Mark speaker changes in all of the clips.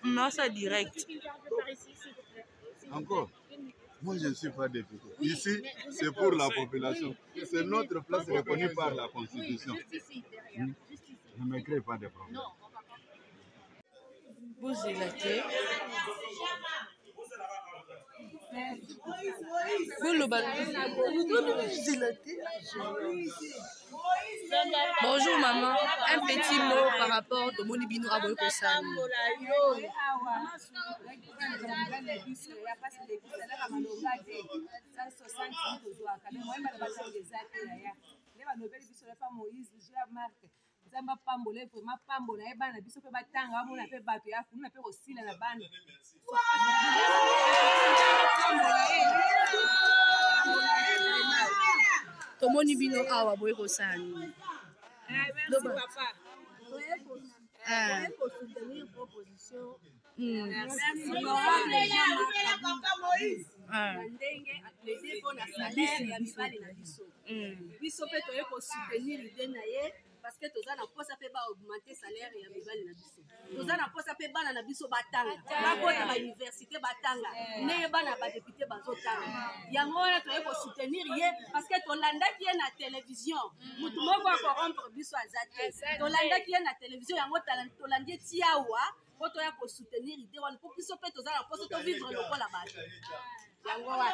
Speaker 1: Non, c'est direct.
Speaker 2: Encore. Moi, je ne suis pas député. Ici, c'est pour la population. C'est notre place reconnue par la Constitution. Ne me crée pas de problème.
Speaker 1: Vous élatez. Bonjour maman, un petit mot par rapport au Monibino à Boykosan.
Speaker 3: Zamba pambole vraiment pambola e bana biso pe batanga amona pe bato ya funa pe osila na bana
Speaker 1: Tomoni bino awa boye kosani.
Speaker 3: Merci papa.
Speaker 4: Pour soutenir proposition.
Speaker 3: Merci papa Moïse. Ndenge les pour na salaire ya mibali na biso. Biso pe toye ko soutenir l'idée na ye. Parce que tous na posa pe ba augmenter salaire ya mibali na biso. Tous na posa pe bana na biso batanga. Ba kota ba université batanga. Ne bana ba député bazotanga. Yango na toye ko soutenir ye parce que tolandaki ye na télévision. Mutu moko ko rompre biso azate. Tolandaki ye na télévision yango tolandi tiawa. Pour toya ko soutenir idée wana pour biso pe tous na posa to vivre le rôle là-bas. Yango wa.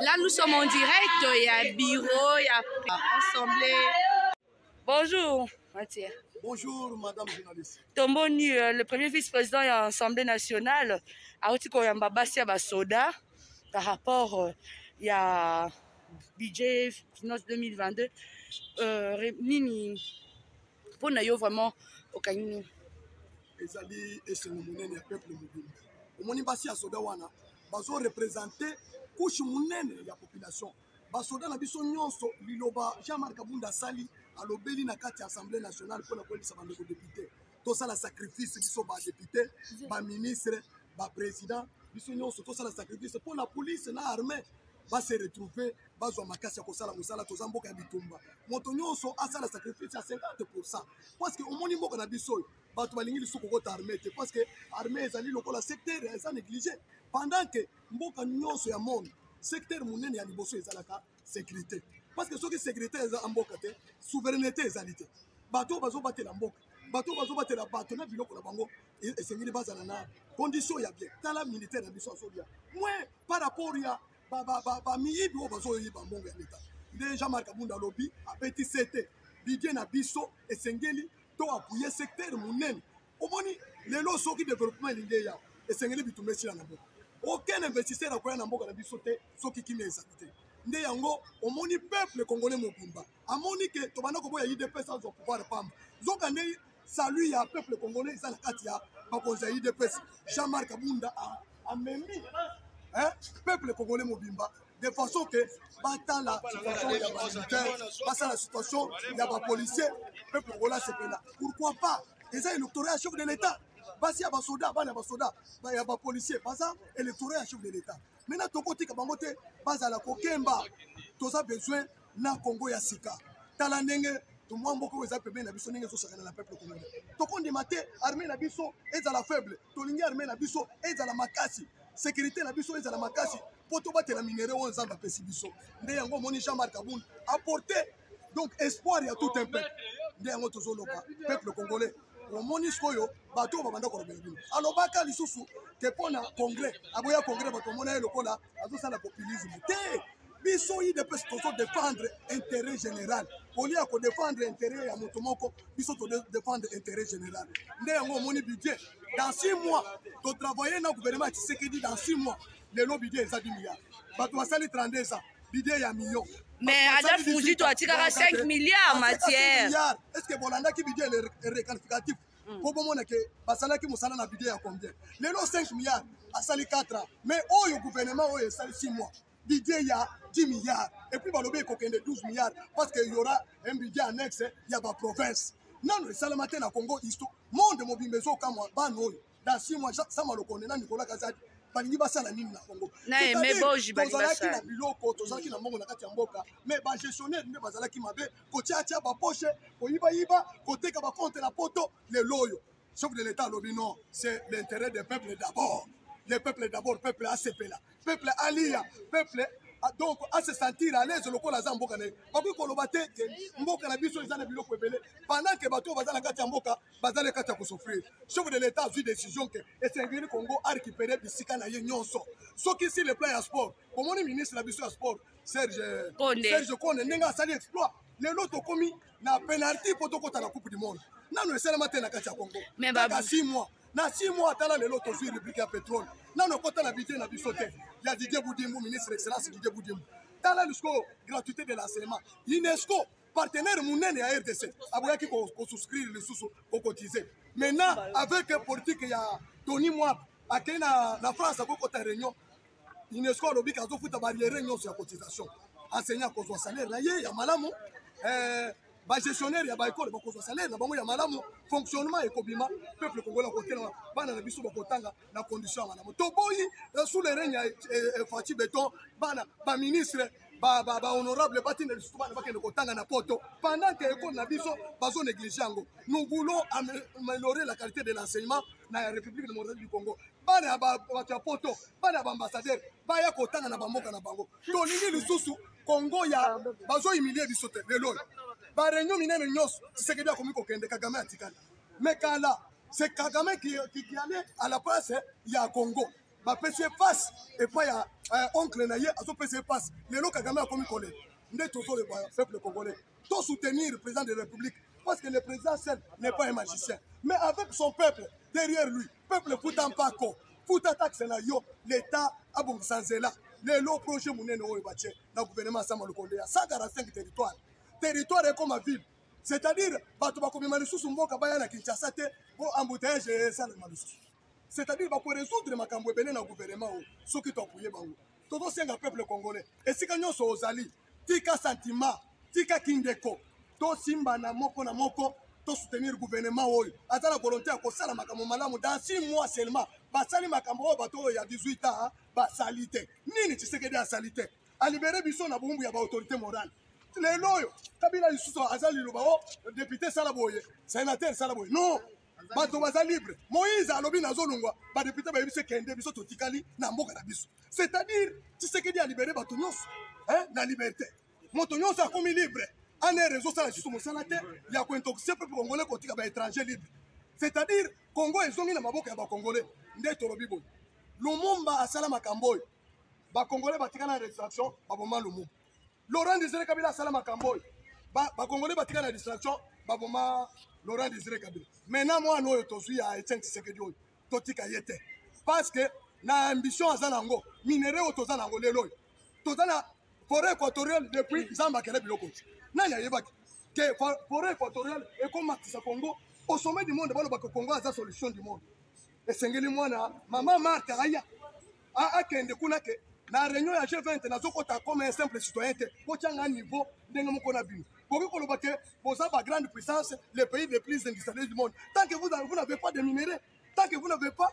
Speaker 1: Là, nous sommes en direct. Il y a bureau, il y a assemblée. Bonjour, Mathieu.
Speaker 5: Bonjour, madame journaliste.
Speaker 1: Tomboni, le premier vice-président de l'Assemblée nationale, a aussi Koyambabasi à Soda, par rapport il y a budget finance 2022. Nini, pour nous vraiment au Kanyini.
Speaker 5: Ezali esengo ya peuple mobile. Omoni basi ya soda wana, bazo représenter couche munene ya population. Basoda na biso nyonso liloba Jean-Marc Kabunda sali alobeli na kati ya Assemblée nationale pour na kolisa bandeko député. To sala sacrifice biso ba député, ba ministre, ba président, biso nyonso to sala sacrifice pour la police na armée. Va se retrouver, va jouer makasi ya kosala musala toza mboka ya bitumba. Moto nyonso asala sacrifice à 50%. Parce que omoni mboka na biso bato balingi lisuku kota armée te parce que armée ezali lokola secteur eza négligé. Pendant que mboka nyonso ya monde secteur munene ya liboso ezalaka sécurité. Parce que soki sécurité eza mboka te, souveraineté ezali te. Bato bazo batela mboka, bato bazo batela bato na biloko na bango esengeli bazala na condition ya bien. Tala militaire na biso azolia. Moins par rapport ya ba miyibi o bazo yiba mbongo ya leta. Nde Jean-Marc Kabunda lobi apeti sete budget na biso esengeli to appuyer secteur munene. Omoni lelo soki développement linge ya esengeli bitumesi na mboka. Aucun investisseur akoya na mboka na biso te soki kimi ezali te. Nde yango omoni peuple congolais mobimba amoni ke tobanda koboya IDPS sans pouvoir pamba zoka nde salut ya peuple congolais eza na kati ya bakonzi ya IDPS. Jean-Marc Kabunda amemi peuple congolais mobimba de façon que bata la situation ya ba militaire basa la situation ya ba policier peuple congolais sepela. Pourquoi pas eza électorat à chef de l'état basi ya basoda bana basoda ya ba policier basa électorat à chef de l'état. Maintenant tokotika bango te bazala kokemba toza besoin na Congo ya sika tala ndenge to mwa mboko eza pembe na biso ndenge tosakana na peuple congolais tokondima te armée na biso ezala faible tolingi armée na biso ezala makasi sécurité na biso ezala makasi po tobatela minere oyo nzambe apesi biso nde yango omoni Jean-Marc Kabunda apporter donc espoir ya tout un peuple nde yango tozoloba peuple congolais omoni sikoyo bato babanda kolobela bino alobaka lisusu ke mpona congrès aboya congrès bato omona ye lokola azosala populisme te biso IDPS tozo défendre intérêt général olia kodéfendre intérêt ya moto moko biso todéfendre intérêt général nde yango omoni budget dans 6 mois totravaille na gouvernement Tshisekedi dans 6 mois lelo budget eza 10 milliards bato basali 32 ans budget ya million.
Speaker 1: Mais Ada Fouji, toi, tu as 5 milliards, Mathieu.
Speaker 5: Est-ce que Bolanda qui budget est réqualificatif? Pour le moment, Basala qui m'a na budget à combien? Les 5 milliards, à sali 4 ans. Mais le gouvernement, il sali 6 mois. Budget, il y a 10 milliards. Et puis, il y a 12 milliards. Parce qu'il y aura un budget annexe, il y a ma province. Non, le Salamaté na Congo, il monde mobile, dans 6 mois, ça m'a le connaît, Nicolas Kazadi. balingi basala nini na Congo tozalaki na biloko tozalaki na mbongo na kati ya mboka mais bagestionnaire nde bazalaki mabe kotiatia bapoche koyibayiba koteka bakonte na poto lelo oyo chef de l'état alobi non c'est l'intérêt des peuples d'abord les peuples d'abord peuple asepela peuple alia peuple donc à se sentir à l'aise lokola za mboka na bakoki koloba te mboka na biso eza na biloko ebele pendant que bato bazala kati ya mboka bazala kati ya kosofrir chef de l'état azwi décision ke esengeli Congo a récupéré bisika na ye nyonso soki si le plan ya sport omoni ministre na biso ya sport Serge Konde ndenge asali exploit lelo tokomi na penalty po tokota na coupe du monde nano esalema te na kati ya Congo kaka 6 mois na 6 mois atala lelo tozwi république ya pétrole nano kota na budget na biso te ya Didier Boudimou ministre excellence Didier Boudimou tala jusqu'au gratuité de l'enseignement UNESCO partenaire munene ya RDC aboyaki ko souscrire le sous ko cotiser maintenant avec politique ya Tony Mwab akena na France ko kota réunion UNESCO lobi kazo futa barrière nyonso ya cotisation enseignant ko zo salaire na ye ya malamu ba gestionnaire ya ba école ba ko zo salaire na bango ya malamu fonctionnement ekobima peuple congolais ko tellement bana na biso ba kotanga na condition ya malamu to boyi sous le règne Fati Beton bana ba ministre ba honorable batine le souvent ba kende kotanga na poto pendant que école na biso bazo négliger yango nous voulons améliorer la qualité de l'enseignement na la République démocratique du Congo bana ba poto bana ba ambassadeur ba ya kotanga na bamboka na bango to nini lisusu Congo ya bazo humilier biso te lelo ba réunion minene nyos Tshisekedi akomi kokende Kagame atikala mais kala c'est Kagame qui allait à la place il y a Congo ba pesi passe et pas ya oncle na ye azo pesi passe lelo Kagame akomi kole nde toto le peuple congolais to soutenir le président de la République parce que le président seul n'est pas un magicien mais avec son peuple derrière lui peuple foutant pas ko fouta taxe na yo l'état abongisa nzela lelo projet munene oyo batie na gouvernement Sama Lukonde ya 145 territoire comme ma ville c'est-à-dire bato bakobima lisusu mboka baya na Kinshasa te po embouteillage esalema lisusu c'est-à-dire bako résoudre makambo ebele na gouvernement oyo soki toapuye bango tozosenga peuple congolais esika nyonso ozali tika sentiment tika kindeko tosimba na moko to soutenir gouvernement oyo aza na volonté ya kosala makambo malamu dans 6 mois seulement basali makambo oyo bato oyo ya 18 ans basali te nini Tshisekedi asali te alibere biso na bumbu ya baautorité morale lelo oyo Kabila lisusu aza liloba o député sala boye sénateur sala boye non bato baza libre Moïse alobi nazolungwa badepute bayebisi kende biso totikali na mboka na biso c'est-à-dire Tshisekedi alibere bato nyonso na liberté moto nyonso akomi libre ane réseau sala lisusu mosala te ya kointoxique peuple congolais kotika baétranger libre c'est-à-dire Congo ezongi na maboka ya bakongolais nde tolobi boye Lumumba asala makambo oyo bakongolais batika na distraction baboma Lumumba Laurent Désiré Kabila asala makambo oyo bakongolais batika na distraction baboma Laurent Désiré Kabila maintenant mwana oyo tozwi ya Etienne Tshisekedi oyo totika ye te parce que na ambition aza nango minere oyo toza nango lelo oyo toza na forêt équatoriale depuis Zamba kele biloko nani ayebaki ke forêt équatoriale ekomatisa Congo au sommet du monde balobaka Congo aza solution du monde esengeli mwana mama Martha aya akende kuna ke na réunion ya G20 nazokota comme un simple citoyen te kotianga niveau ndenge moko na bino boki koloba ke boza ba grande puissance les pays les plus industrialisés du monde tant que vous n'avez pas de minerais tant que vous n'avez pas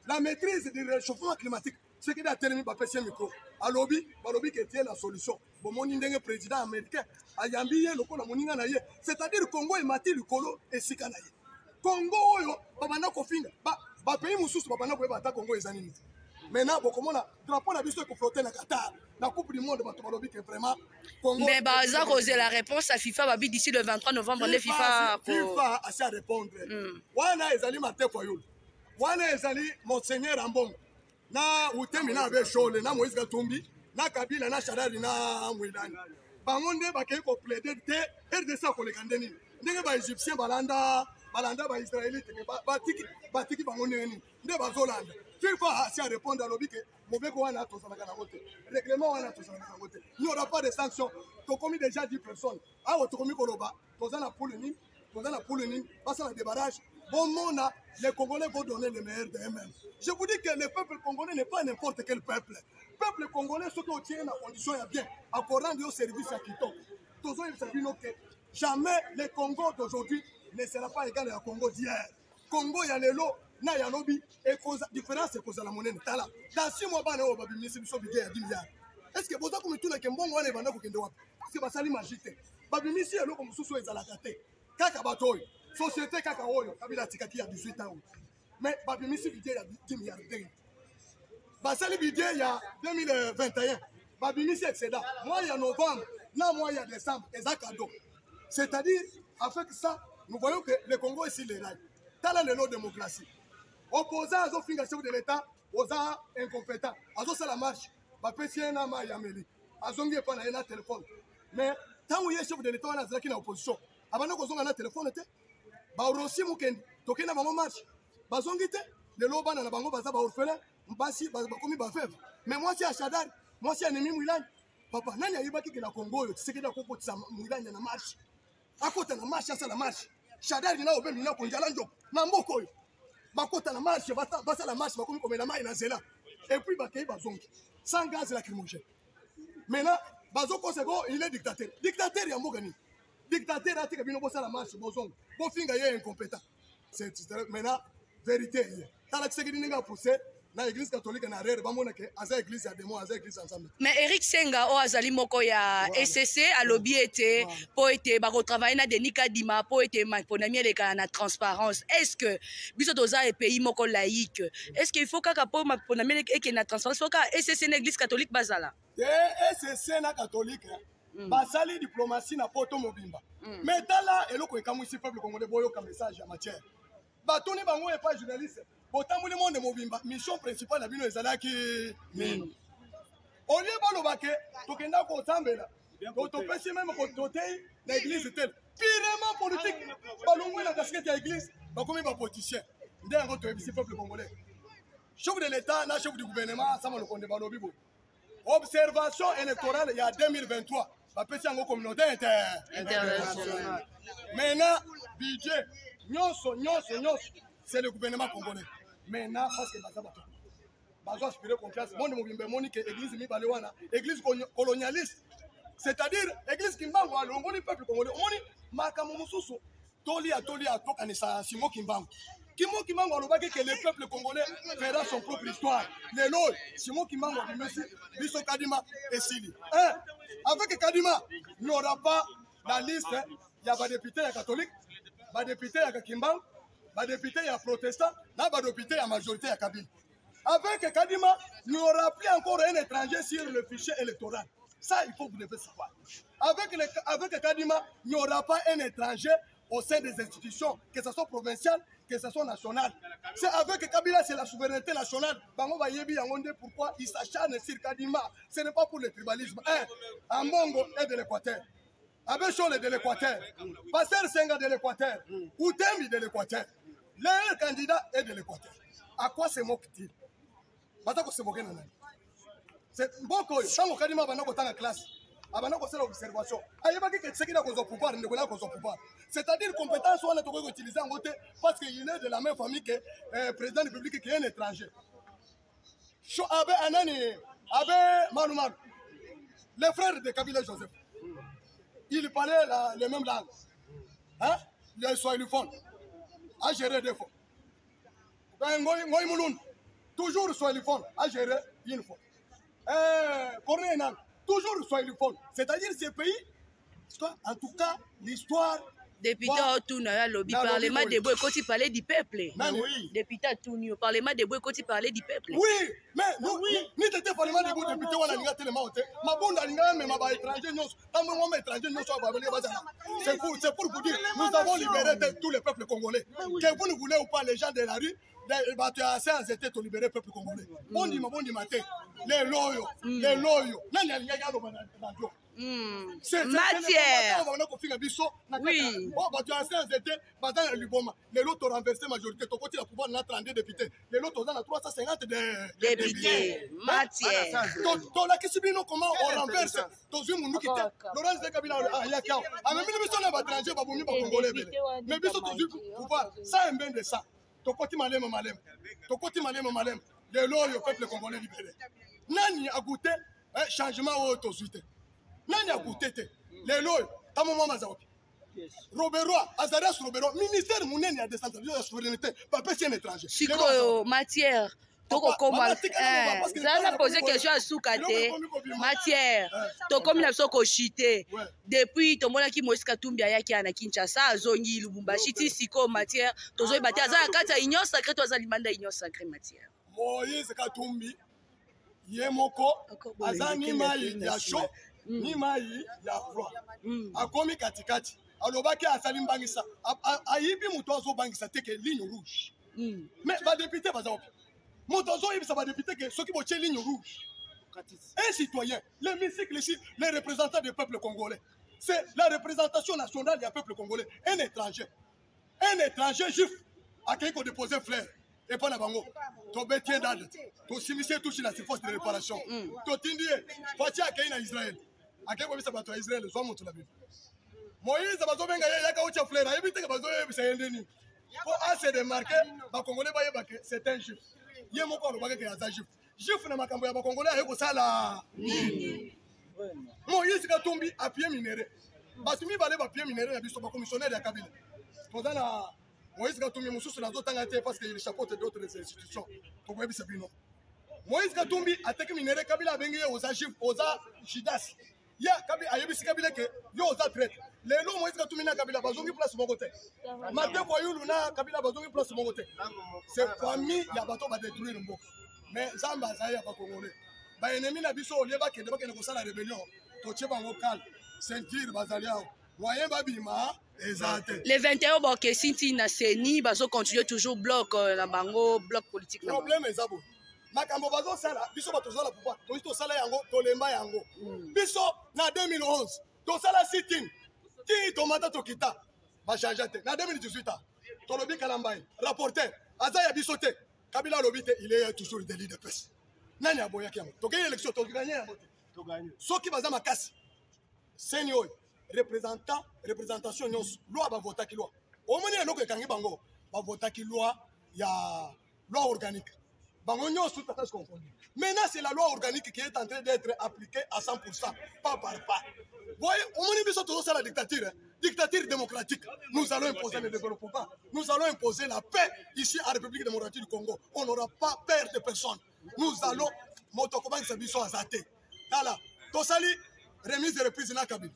Speaker 5: la maîtrise du réchauffement climatique ce qui est terminé par PC micro alobi que tienne la solution bon mon ndenge président américain ayambi ye lokola moninga na ye c'est-à-dire Congo et mati likolo esika na ye Congo oyo babana kofinga ba pays mususu babana ko bata Congo ezanini maintenant bokomona drapeau na biso ko flotter na Qatar la coupe du monde bato balobi que vraiment Congo
Speaker 1: mais baza causer la réponse à FIFA babi d'ici le 23 novembre les FIFA
Speaker 5: a à répondre wana ezali mateko yo wana ezali monseigneur Ambongo na utemi na be shole na Moïse Katumbi na Kabila na Shadari na Mwidani bango nde bakei ko plaider te RDC ko lekandeni ndenge ba égyptien balanda ba israélite batiki bango neni nde bazolanda FIFA a à répondre à l'objet que Mobeko wana tozalaka na côté règlement wana tozalaka na côté il n'y aura pas de sanctions to commis déjà 10 personnes awa to commis koloba tozana pour le nid passe à des barrages bon mona les Congolais vont donner le meilleur d'eux-mêmes je vous dis que le peuple congolais n'est pas n'importe quel peuple congolais ce qui tient la condition est bien à rendre au service à Quito tozo yebisabino que jamais le Congo d'aujourd'hui ne sera pas égal au Congo d'hier Congo ya lelo na ya lobi et cause différence c'est cause la monnaie tala dans 6 mois bana oba bimisi biso bidé ya 10 milliards est-ce que boza ko mituna ke mbongo wana banda ko kende wapi c'est basali magite ba bimisi ya loko mususu ezala kate kaka batoy société kaka oyo Kabila tikaki ya 18 ans mais ba bimisi bidé ya 10 milliards dingue basali bidé ya 2021 ba bimisi excédent mois ya novembre na mois ya décembre ezaka cadeau c'est-à-dire avec ça nous voyons que le Congo est sur les rails tala lelo démocratie opposant azo finga chef de l'état oza incompétent azo sala marche ba pesi na ma yameli azongi pa na téléphone mais tango ye chef de l'état wana azaki na opposition abana ko zonga na téléphone te ba rosi mukendi tokena bango marche bazongi te lelo bana na bango baza ba orphelin mbasi ba komi ba veuve mais moi si à Shadari moi si ennemi Mwilani papa nani ayibaki ke na Congo yo Tshisekedi akokotisa Mwilani na marche akota na marche asala marche Shadari na obemi na konjala ndo na mboko oyo bakota na marche basa la marche bakomi komela mai na zela et puis bakei bazongi sans gaz lacrymogène maintenant bazoko sego il est dictateur ya mboka ni dictateur atika bino bosa la marche bozongo bo finga ye incompétent c'est maintenant vérité hier tala Tshisekedi ninga pousser na église catholique na rere bamona ke aza église ya demo aza église ensemble
Speaker 1: mais Eric Senga o azali moko ya SCC alobi ete po ete ba retravailler na Denis Kadima po ete maponami eleka na transparence est-ce que biso toza e pays moko laïque est-ce qu'il faut kaka po maponami eleka na transparence faut ka SCC na église catholique bazala
Speaker 5: SCC na catholique basali diplomatie na poto mobimba mais tala eloko ekamwisi peuple congolais boyoka message ya matière batuni bango epa journaliste botamboli monde mobimba mission principale na bino ezalaki nini olie balobake tokenda kosambela topesi meme totei na église tel pirement politique balongwe na casquette ya église bakomi bapoliticien nde yango toyebisi peuple congolais chef de l'état na chef du gouvernement sama lokonde balobi boye observation électorale il y a 2023 bapesi yango communauté internationale maintenant budget nyonso c'est le gouvernement congolais maintenant parce que bazo aspirer confiance monde mobimbe moni que église mibale wana église colonialiste c'est-à-dire église kimbango alongoli peuple congolais moni makambo mosusu toli atokanisa Simon Kimbangu alobaki que le peuple congolais fera son propre histoire. Lelo Simon Kimbangu bimesi biso Kadima esili. Avec Kadima, il n'y aura pas la liste, il y a des députés catholiques, des députés Kimbangu, des députés protestants, des députés à majorité à Kabila. Avec Kadima, il n'y aura plus encore un étranger sur le fichier électoral. Ça, il faut que vous devez savoir. Avec Kadima, il n'y aura pas un étranger au sein des institutions, que ce soit provincial, que ce soit national. C'est avec Kabila, c'est la souveraineté nationale. Pourquoi il s'acharne sur Kadima? Ce n'est pas pour le tribalisme. Ambongo est de l'Équateur. Abechol est de l'Équateur. Passer Senga de l'Équateur. Outembi de l'Équateur. Le candidat est de l'Équateur. À quoi se moque-t-il? C'est beaucoup. Quand Kadima va dans la classe, l'observation. C'est-à-dire compétence on a utilisé en côté parce qu'il est de la même famille que le président de la République qui est un étranger. Les frères de Kabila Joseph, ils parlaient les mêmes langues. Hein? Les Swahilophones. À gérer des fois. Toujours Swahiliphone. À gérer une fois. Coréen. Toujours Swahiliphone. C'est-à-dire ces pays, en tout cas, l'histoire.
Speaker 1: Député Otuna, lobby parlement de Boy quand il parlait du peuple. Député Otuna, parlement de Boy quand il parlait du peuple.
Speaker 5: Oui, mais ni t'étais parlement de Boy député on a l'ingé tellement haute. Ma bonne l'ingé mais ma étranger non. Tant moi étranger non soit babelé bazar. C'est pour vous dire, nous avons libéré tous les peuples congolais. Que vous ne voulez ou pas les gens de la rue. Les bateaux étaient pour libérer le peuple congolais. Bon dit maté. Les loyaux. Nani alingé dans radio.
Speaker 1: Matière.
Speaker 5: Oui. Les lots ont renversé la majorité. Tu as pouvoir 32 députés. Les lots ont 350 députés.
Speaker 1: Matière.
Speaker 5: Comment on renverse Laurence de Kabila. Mais pouvoir. Ça un bien de ça. Tokoti malem. Les lots au peuple congolais libéré. Nani a goûté changement au autosuite. Nani a goûté les lois, Tamoma Mazaoki. Robert Azarias Robert, ministère Mouneni a décentralisé la souveraineté, pas petit un étranger.
Speaker 1: Chico, matière. Toko comment ça a posé question à Soukate. Matière. Toko mina soko chité. Depuis tomona ki Moïse Katumbi ayaki ana Kinshasa azongi Lubumbashi ti siko matière. Tozo bati azala kata union sacrée to azali manda union sacrée matière.
Speaker 5: Moïse Katumbi yemoko azani mai ya chaud. Ni mai ya froid. Akomi katikati. Alobaki asali mbangisa. Ayibi muto azo bangisa teke ligne rouge. Mais ba député bazaopi. Muto azo yibi sa ba député que ceux qui boche ligne rouge. Un citoyen, l'hémicycle ici, les représentants du peuple congolais. C'est la représentation nationale du peuple congolais. Un étranger juif a quelqu'un déposé fleur. Et pas la bango. To betien dad. To s'immiscer touche la force de réparation. To tindie. Fatia akei na Israël. Akei kwa bisa bato Israël so montu la Bible. Moïse bazo benga yaka ucha fleur. Ebite ka bazo bisa yendeni. Pour assez de marquer ba congolais ba yeba que c'est un juif. Ye moko lo ba ke ya juif. Juif na makambo ya ba congolais ayeko sala nini. Moïse Katumbi a pied minéré. Basumi balé ba pied minéré na biso ba commissionnaire ya Kabila. Tozana Moïse Katumbi mususu nazo tanga te parce qu'il chapeaute d'autres institutions. Tokwebi sabino. Moïse Katumbi ateki minéré Kabila bengi oza juif oza Judas. Ya Kabila ayebisi Kabila ke yo oza traite. Lelo Moïse Katumbi na Kabila bazongi place mon côté. Matin voyou na Kabila bazongi place mon côté. C'est famille ya bato ba détruire mboka. Mais Zamba zaya ba Congolais. Ba ennemi na biso olieba ke deba ke ko sala rébellion. To tcheba ngo calme. ceinture bazali awa moyen babima eza te
Speaker 1: les 21 bakesi ntina seni bazocontinue toujours bloc na bango bloc politique na
Speaker 5: problème eza boye makambo bazosala biso bato tozala pouvoir tozi tosala yango tolemba yango biso na 2011 tosala sit-in ti tomata tokita bachange te na 2018 tolobi Kalambai rapporteur aza ya biso te Kabila alobi te il est toujours délit de presse nani aboyaki yango tokei élection toganye yango te soki baza makasi seni oyo représentation nyonso loi bavotaki loi omoni eloko ekangi bango bavotaki loi ya loi organique bango nyonso tata se confondu maintenant c'est la loi organique qui est en train d'être appliquée à 100% pas par pas voyez omoni biso tozo la dictature dictature démocratique nous allons imposer le développement nous allons imposer la paix ici à la République démocratique du Congo on n'aura pas peur de personne nous allons motokobangisa biso azate tala tosali remise de reprise na Kabila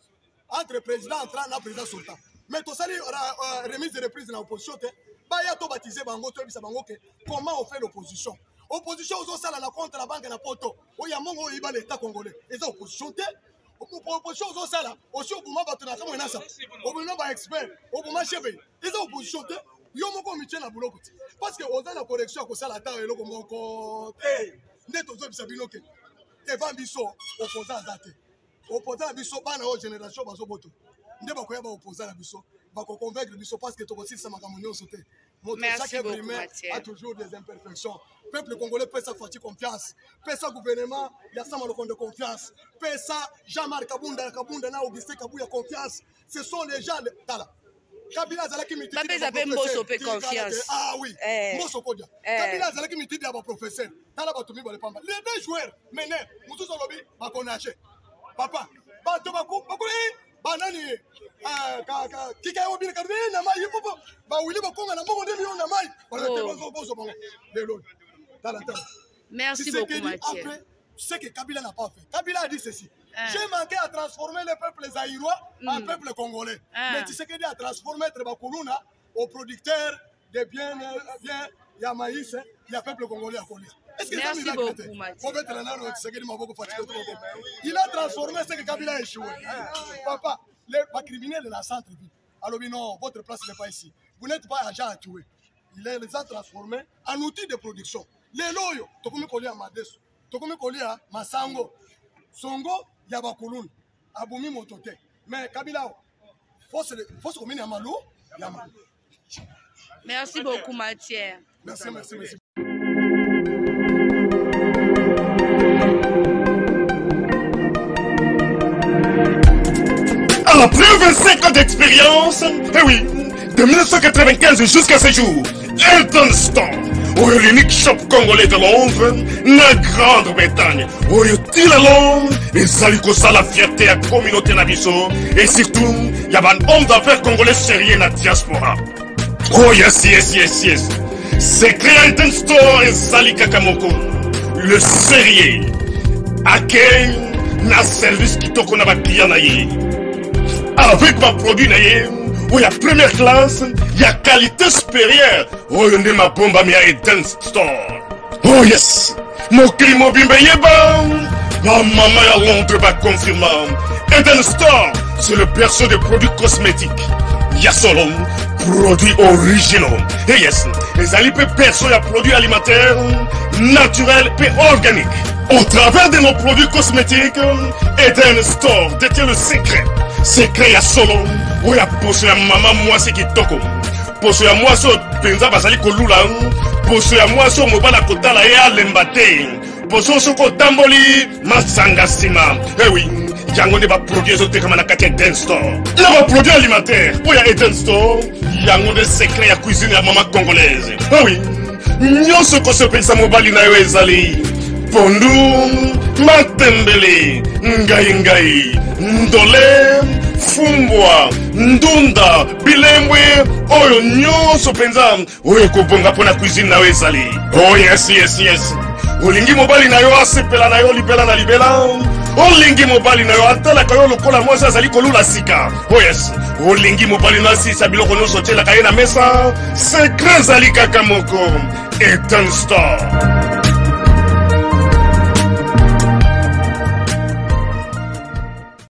Speaker 5: entre président entrant na président sortant mais tosali remise de reprise na opposition te baya to baptiser bango to bisa bango ke comment on fait l'opposition opposition aux sala na contre la banque na poto oya mongo oyiba l'état congolais eza opposition te opposition aux sala aussi obuma bato na kamo enasa obuna ba expert obuma chebe eza opposition te yo moko mitie na buloko te parce que oza na correction ko sala ta eloko moko te ndeto zo bisa binoke te va biso opposant azate opposant biso bana o génération bazo boto nde bakoya ba opposant na biso bako convaincre biso parce que to aussi ça makambo nyonso te chaque primaire a toujours des imperfections peuple congolais peut sa fatigue confiance peut sa gouvernement ya sama le compte de confiance peut sa Jean-Marc Kabunda na Augustin Kabuya confiance ce sont les gens tala Kabila zalaki mitidi
Speaker 1: confiance
Speaker 5: ah oui moso kodia Kabila zalaki mitidi ya ba professeur tala batumi ba pamba les deux joueurs mené mutu solobi ba konache papa ba to ba ko banani kika yo bina kadwe na mai popo ba wili ba konga na mbongo ndemi yo na mai ba te bozo bango lelo tala
Speaker 1: merci beaucoup Mathieu
Speaker 5: après ce que Kabila n'a pas fait Kabila a dit ceci j'ai manqué à transformer le peuple zaïrois en peuple congolais mais tu sais que dit à transformer Bakuluna au producteur de bien ya maïs ya peuple congolais à Congolais.
Speaker 1: Merci beaucoup Mathieu.
Speaker 5: Il a transformé ce que Kabila a échoué. Papa, les criminels de la centre-ville. Alors non, votre place n'est pas ici. Vous n'êtes pas agent à tuer. Il les a transformés en outil de production. Les loyaux, Tokomi Koli à Madesu, Tokomi Koli à Masango, Songo, Yabakulun, Abumi Motote. Mais Kabila, faut se combiner à Malo, Yamalou.
Speaker 1: Merci beaucoup Mathieu.
Speaker 5: Merci.
Speaker 6: Après 25 ans d'expérience, eh oui, de 1995 jusqu'à ce jour, Elton Store, l'unique shop congolais de Londres, la Grande-Bretagne, où il a Londres, les alicos à la fierté à la communauté Nabiso, et surtout, il y a un homme d'affaires congolais sérieux dans la diaspora. Oh yes. C'est créé Elton Store et Sali Kakamoko, le sérieux, à quel na service qui toko na ba client na ye. Avec ma produit na ye, où il y a première classe, il y a qualité supérieure. Oh, il y a ma bombe à Elton Store. Oh yes, mon client bimbe yeba. Ma maman à Londres va confirmer. Elton Store, c'est le berceau des produits cosmétiques. Yasolon, produits originaux. Et yes, les alipes perso et produits alimentaires, naturels et organiques. Au travers de nos produits cosmétiques, Eden Store détient le secret. Secret Yasolon, où il y a posé à maman moi c'est qui toko. Posé à moi sur Benza Basali Kolula, posé à moi sur Mobala Kotala et Alembate. Posé sur Kotamboli, Masangasima. Eh oui. Yango ne va produire des comme la carte Eden Store. Il va produire alimentaire. Où il y a Eden Store, yango des secrets à cuisiner à maman congolaise. Ah oui. Nyon ce qu'on se pense à mobile na yo ezali. Pondu, matembele, ngai, ndole, fumbwa, ndunda, bilemwe, oyo nyon se penza. Oyo kobonga pona cuisine na yo ezali. Oh yes. Olingi mobile na yo asepela na yo libela na libela. Olingi mobali na yo atala kayo lokola mwasa azali kolula sika. Oh yes, olingi mobali na sisa biloko nyonso tiela kaye na mesa. Secret zali kaka moko. Elton Store.